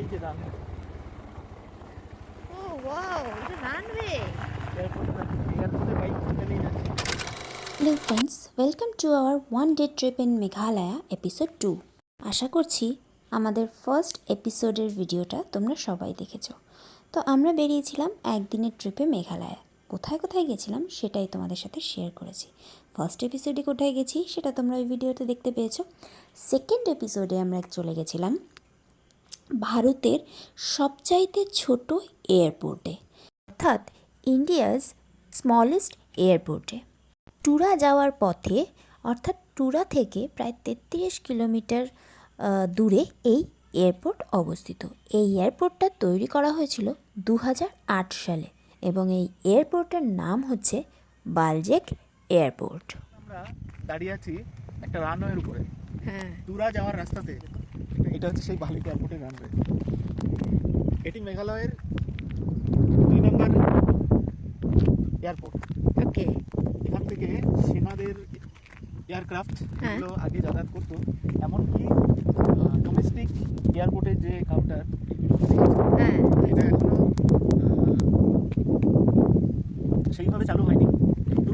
এই যে রানওয়ে। ও ওয়াও, এটা রানওয়ে। এয়ারপোর্টে বাইক চালিয়ে যাচ্ছে। Hello friends, welcome to our one day trip in Meghalaya episode 2. আশা করছি আমাদের ফার্স্ট এপিসোডের ভিডিওটা তোমরা সবাই দেখেছো। তো আমরা বেরিয়েছিলাম একদিনের ট্রিপে মেঘালয়া। কোথায় কোথায় গেছিলাম সেটাই তোমাদের সাথে শেয়ার করেছি। ফার্স্ট এপিসোডে কোথায় গেছি সেটা তোমরা ওই ভিডিওতে দেখতে পেয়েছো। সেকেন্ড এপিসোডে আমরা চলে গেছিলাম ভারতের সবচাইতে ছোট এয়ারপোর্টে, অর্থাৎ ইন্ডিয়াস স্মলেস্ট এয়ারপোর্টে। টুরা যাওয়ার পথে, অর্থাৎ টুরা থেকে প্রায় 33 কিলোমিটার দূরে এই এয়ারপোর্ট অবস্থিত। এই এয়ারপোর্টটা তৈরি করা হয়েছিল 2008 সালে এবং এই এয়ারপোর্টের নাম হচ্ছে বালজেক এয়ারপোর্ট। আমরা দাঁড়িয়ে আছি একটা রানওয়ের উপরে, হ্যাঁ, টুরা যাওয়ার রাস্তাতে। এটা হচ্ছে সেই বালিক এয়ারপোর্টের রানওয়ে। এটি মেঘালয়ের 2 নম্বর এয়ারপোর্ট। ওকে। এখান থেকে সেনাদের এয়ারক্রাফট এগুলো আগে যাতায়াত করতো। এমনকি ডোমেস্টিক এয়ারপোর্টের যে কাউন্টার, হ্যাঁ, এটা এখনো সেইভাবে চালু হয়নি। কিন্তু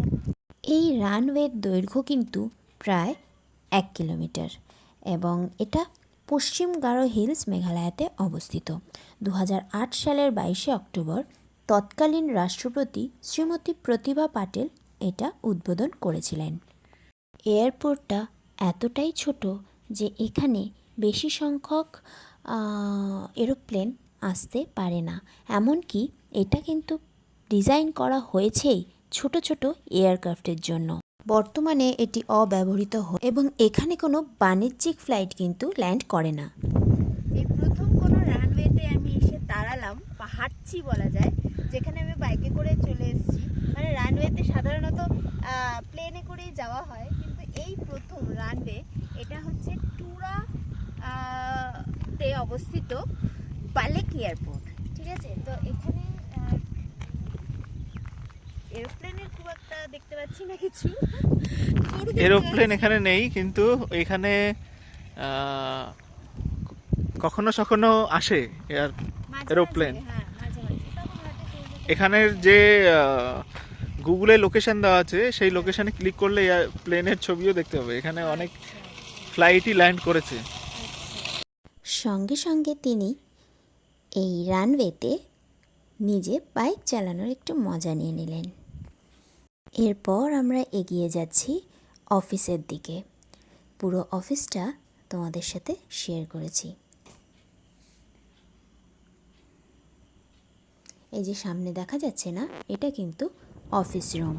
এই রানওয়ের দৈর্ঘ্য কিন্তু প্রায় 1 কিলোমিটার এবং এটা পশ্চিম গারো হিলস মেঘালয়াতে অবস্থিত। 2008 সালের 22শে অক্টোবর তৎকালীন রাষ্ট্রপতি শ্রীমতী প্রতিভা পাটেল এটা উদ্বোধন করেছিলেন। এয়ারপোর্টটা এতটাই ছোট যে এখানে বেশি সংখ্যক এরোপ্লেন আসতে পারে না। এমনকি এটা কিন্তু ডিজাইন করা হয়েছেই ছোট ছোট এয়ারক্রাফটের জন্য। বর্তমানে এটি অব্যবহৃত এবং এখানে কোনো বাণিজ্যিক ফ্লাইট কিন্তু ল্যান্ড করে না। এই প্রথম কোনো রানওয়েতে আমি এসে দাঁড়ালাম, বা হাঁটছি বলা যায়, যেখানে আমি বাইকে করে চলে এসেছি। মানে রানওয়েতে সাধারণত প্লেনে করেই যাওয়া হয়, কিন্তু এই প্রথম রানওয়ে। এটা হচ্ছে টুরা তে অবস্থিত বালেক এয়ারপোর্ট, ঠিক আছে। তো এখানে এরোপ্লেনের খুব একটা দেখতে পাচ্ছি না কিছু। এরোপ্লেন এখানে নেই, কিন্তু এখানে কখনো কখনো আসে এরোপ্লেন। এখানের যে গুগলে লোকেশন দেওয়া আছে, সেই লোকেশনে ক্লিক করলে প্লেনের ছবিও দেখতে হবে। এখানে অনেক ফ্লাইটই ল্যান্ড করেছে। সঙ্গে সঙ্গে তিনি এই রানওয়েতে নিজে বাইক চালানোর একটু মজা নিয়ে নিলেন। এরপর আমরা এগিয়ে যাচ্ছি অফিসের দিকে। পুরো অফিসটা তোমাদের সাথে শেয়ার করেছি। এই যে সামনে দেখা যাচ্ছে না, এটা কিন্তু অফিস রুম।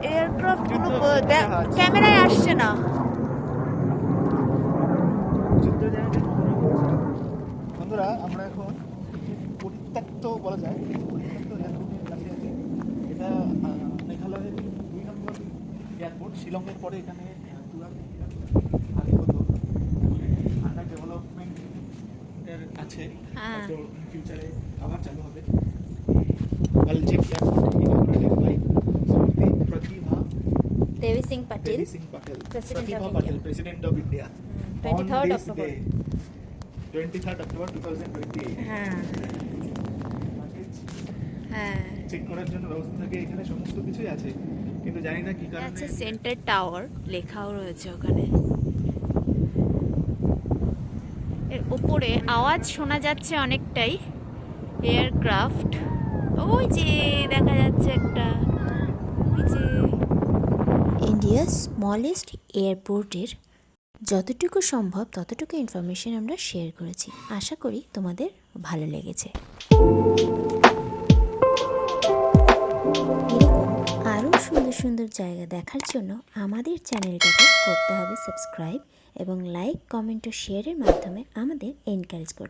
এয়ারক্রাফট ক্যামেরায় আসছে না। বন্ধুরা, আমরা এখন পরিত্যক্ত বলা যায় পরিত্যক্ত এয়ারপোর্টের কাছে আছি। এটা মেঘালয়ের 2 নম্বর এয়ারপোর্ট। শিলংয়ের পরে এখানে আগে হতো, আন্ডার ডেভেলপমেন্টের আছে, তো ফিউচারে আবার চালু হবে। বালজেক airport inaugurated by Pratibha Devi Singh Patil, president of India, 23rd October 2028। হ্যাঁ, চেক করার জন্য ব্যবস্থা থাকে এখানে, সমস্ত কিছুই আছে, কিন্তু জানি না কি কারণে। আচ্ছা, সেন্টার টাওয়ার লেখাও রয়েছে ওখানে। এর উপরে আওয়াজ শোনা যাচ্ছে অনেকটাই। এয়ারক্রাফট ওই যে দেখা যাচ্ছে একটা, ওই যে ইন্ডিয়ার স্মলেস্ট এয়ারপোর্টের যতটুকু সম্ভব ততটুকু ইনফরমেশন আমরা শেয়ার করেছি। আশা করি তোমাদের ভালো লেগেছে। এরকম আরও সুন্দর সুন্দর জায়গা দেখার জন্য আমাদের চ্যানেলটাকে করতে হবে সাবস্ক্রাইব এবং লাইক, কমেন্ট ও শেয়ারের মাধ্যমে আমাদের এনকারেজ করতে